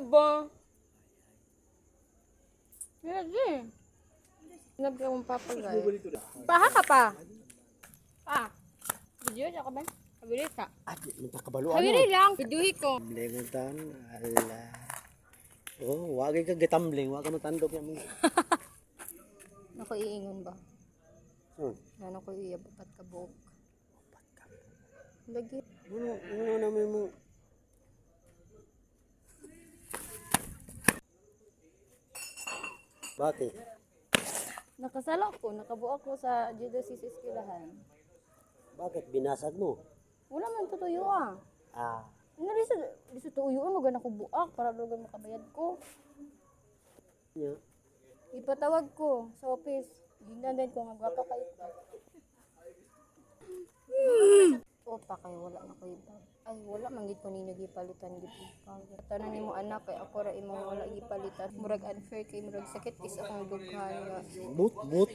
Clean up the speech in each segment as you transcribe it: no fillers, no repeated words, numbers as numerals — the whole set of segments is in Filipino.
ba? Lagi. Lagi akong papagay. Paha ka pa. Ah. Video siya ka ba? Habili ka. Minta kabalo Habili lang. Videohi ko. Blengutan, ala. Oh, wag ka gitambling, wag ka matandog yan. Ako iingon ba? Ano ko iya bapat ka buok. Lagi. Ano naman mo? Bakit? Nakasala ko, nakabuak ko sa judo sis eskwelahan. Bakit binasag mo? Wala man tutuyo ah. Ah, Ano di sa tuyo ano gan ako buak para lugan makabayad ko. nya. Ipatawag ko sa office. Gingnan din ko magwapa kayo. Opa kayo wala na ko iba. Ay wala man gid ko ninyo gipalitan gid ikaw. Tanan nimo anak kay ako ra imong wala gipalitan. Murag unfair kay murag sakit is akong dughan nga. But.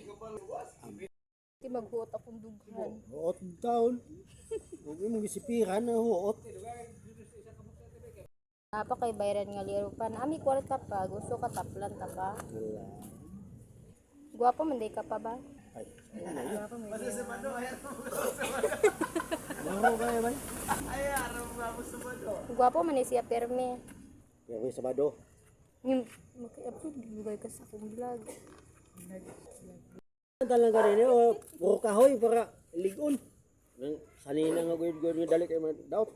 Di maghuot akong dughan. Huot taon. Huwag mo gisipiran na huot. Apa kay bayaran nga liro pa. Ami kwarta pa, gusto ka taplan ta pa. Wala. Guwapo man day ka pa ba? Ay, Guwapo man day. ano kaya ba? Guwapo man day siya perme. Kaya may Sabado. Yung maki-upload bugay ka sa akong vlog. Talang ka rin puro kahoy para ligon. Sanina nga gud nga dali kay daot.